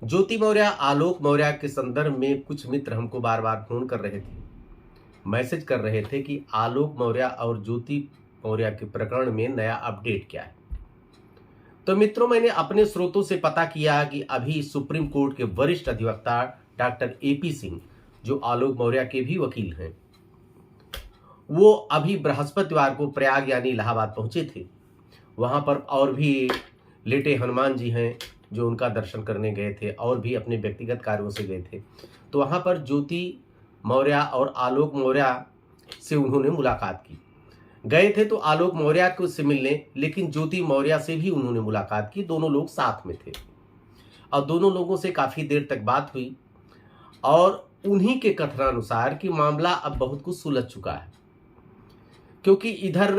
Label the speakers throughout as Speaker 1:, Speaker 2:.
Speaker 1: ज्योति मौर्य, आलोक मौर्य के संदर्भ में कुछ मित्र हमको बार बार फोन कर रहे थे, मैसेज कर रहे थे कि आलोक मौर्य और ज्योति मौर्य के प्रकरण में नया अपडेट क्या है। तो मित्रों, मैंने अपने स्रोतों से पता किया कि अभी सुप्रीम कोर्ट के वरिष्ठ अधिवक्ता डॉक्टर एपी सिंह, जो आलोक मौर्य के भी वकील हैं, वो अभी बृहस्पतिवार को प्रयाग यानी इलाहाबाद पहुंचे थे। वहां पर और भी लेटे हनुमान जी हैं जो उनका दर्शन करने गए थे और भी अपने व्यक्तिगत कार्यों से गए थे। तो वहां पर ज्योति मौर्य और आलोक मौर्य से उन्होंने मुलाकात की। गए थे तो आलोक मौर्य को से मिलने, लेकिन ज्योति मौर्य से भी उन्होंने मुलाकात की। दोनों लोग साथ में थे और दोनों लोगों से काफी देर तक बात हुई और उन्हीं के कथनानुसार कि मामला अब बहुत कुछ सुलझ चुका है, क्योंकि इधर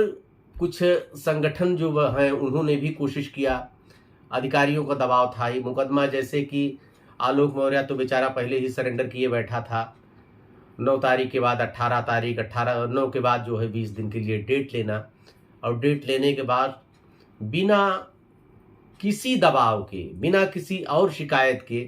Speaker 1: कुछ संगठन जो वह हैं उन्होंने भी कोशिश किया, अधिकारियों का दबाव था। ये मुकदमा जैसे कि आलोक मौर्य तो बेचारा पहले ही सरेंडर किए बैठा था। 9 तारीख के बाद 18 तारीख, 9 के बाद जो है 20 दिन के लिए डेट लेना, और डेट लेने के बाद बिना किसी दबाव के, बिना किसी और शिकायत के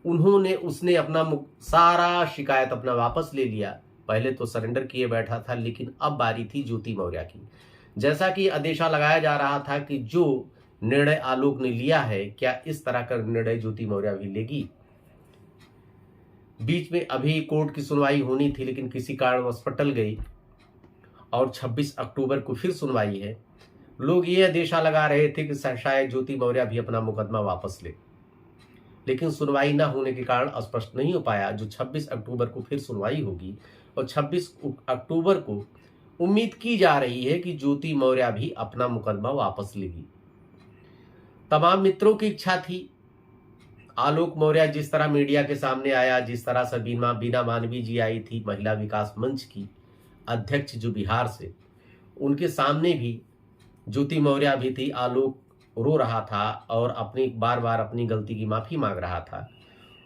Speaker 1: उसने अपना सारा शिकायत अपना वापस ले लिया। पहले तो सरेंडर किए बैठा था, लेकिन अब बारी थी ज्योति मौर्य की। जैसा कि अंदेशा लगाया जा रहा था कि जो निर्णय आलोक ने लिया है, क्या इस तरह का निर्णय ज्योति मौर्य भी लेगी। बीच में अभी कोर्ट की सुनवाई होनी थी, लेकिन किसी कारणवश पटल गई और 26 अक्टूबर को फिर सुनवाई है। लोग ये अंदेशा लगा रहे थे कि शायद ज्योति मौर्य भी अपना मुकदमा वापस ले, लेकिन सुनवाई न होने के कारण स्पष्ट नहीं हो पाया। जो 26 अक्टूबर को फिर सुनवाई होगी और 26 अक्टूबर को उम्मीद की जा रही है कि ज्योति मौर्य भी अपना मुकदमा वापस लेगी। तमाम मित्रों की इच्छा थी। आलोक मौर्य जिस तरह मीडिया के सामने आया, जिस तरह से बीना मानवी जी आई थी, महिला विकास मंच की अध्यक्ष जो बिहार से, उनके सामने भी ज्योति मौर्य भी थी। आलोक रो रहा था और अपनी बार बार अपनी गलती की माफी मांग रहा था।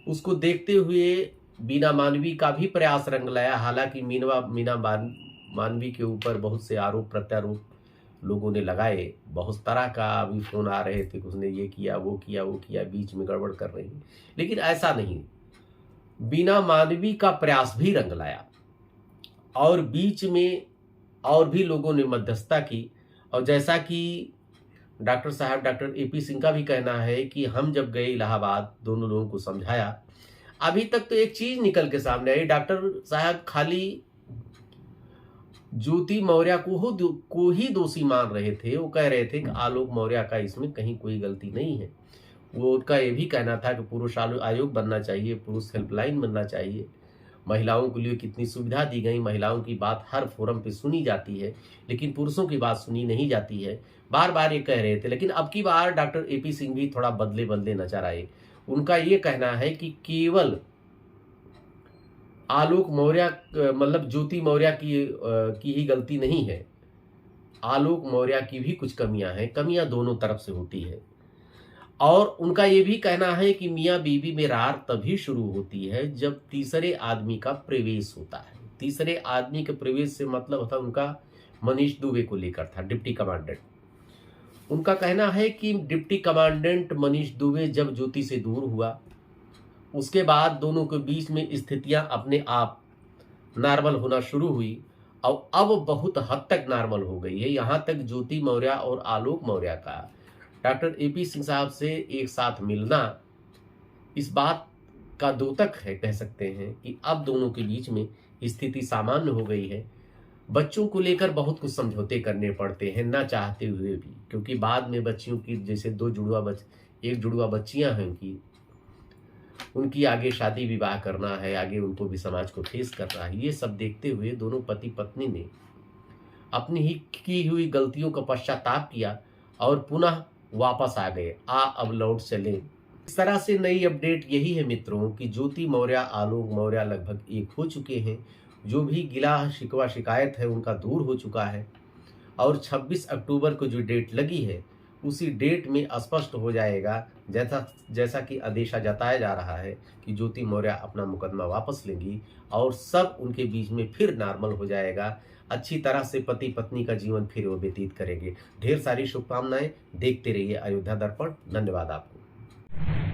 Speaker 1: उसको देखते हुए बीना मानवी का भी प्रयास रंग लाया। हालांकि मीना मानवी के ऊपर बहुत से आरोप प्रत्यारोप लोगों ने लगाए, बहुत तरह का अभी फोन आ रहे थे कि उसने ये किया वो किया, बीच में गड़बड़ कर रही, लेकिन ऐसा नहीं। बीना मानवी का प्रयास भी रंग लाया और बीच में और भी लोगों ने मध्यस्थता की। और जैसा कि डॉक्टर एपी सिंह का भी कहना है कि हम जब गए इलाहाबाद, दोनों लोगों को समझाया। अभी तक तो एक चीज निकल के सामने आई, डॉक्टर साहब खाली ज्योति मौर्य को ही दोषी मान रहे थे। वो कह रहे थे कि आलोक मौर्य का इसमें कहीं कोई गलती नहीं है। वो उनका ये भी कहना था कि पुरुष आयोग बनना चाहिए, पुरुष हेल्पलाइन बनना चाहिए। महिलाओं के लिए कितनी सुविधा दी गई, महिलाओं की बात हर फोरम पे सुनी जाती है, लेकिन पुरुषों की बात सुनी नहीं जाती है। बार बार ये कह रहे थे, लेकिन अब की बार डॉक्टर एपी सिंह भी थोड़ा बदले नजर आए। उनका ये कहना है कि केवल आलोक मौर्य मतलब ज्योति मौर्य की ही गलती नहीं है, आलोक मौर्य की भी कुछ कमियां हैं। कमियां दोनों तरफ से होती है। और उनका ये भी कहना है कि मियाँ बीवी में रार तभी शुरू होती है जब तीसरे आदमी का प्रवेश होता है। तीसरे आदमी के प्रवेश से मतलब था उनका मनीष दुबे को लेकर था, डिप्टी कमांडेंट। उनका कहना है कि डिप्टी कमांडेंट मनीष दुबे जब ज्योति से दूर हुआ, उसके बाद दोनों के बीच में स्थितियां अपने आप नॉर्मल होना शुरू हुई और अब बहुत हद तक नॉर्मल हो गई है। यहाँ तक ज्योति मौर्य और आलोक मौर्य का डॉक्टर एपी सिंह साहब से एक साथ मिलना इस बात का द्योतक है, कह सकते हैं कि अब दोनों के बीच में स्थिति सामान्य हो गई है। बच्चों को लेकर बहुत कुछ समझौते करने पड़ते हैं ना चाहते हुए भी, क्योंकि बाद में बच्चियों की जैसे एक जुड़वा बच्चियां हैं उनकी आगे शादी विवाह करना है, आगे उनको भी समाज को फेस करना है। ये सब देखते हुए दोनों पति पत्नी ने अपनी ही की हुई गलतियों का पश्चाताप किया और पुनः वापस आ गए। अब लौट चले। इस तरह से नई अपडेट यही है मित्रों कि ज्योति मौर्य आलोक मौर्य लगभग एक हो चुके हैं। जो भी गिला शिकवा शिकायत है उनका दूर हो चुका है और 26 अक्टूबर को जो डेट लगी है उसी डेट में स्पष्ट हो जाएगा, जैसा कि आदेशा जताया जा रहा है कि ज्योति मौर्य अपना मुकदमा वापस लेंगी और सब उनके बीच में फिर नॉर्मल हो जाएगा। अच्छी तरह से पति पत्नी का जीवन फिर वो व्यतीत करेंगे। ढेर सारी शुभकामनाएं। देखते रहिए अयोध्या दर्पण। धन्यवाद आपको।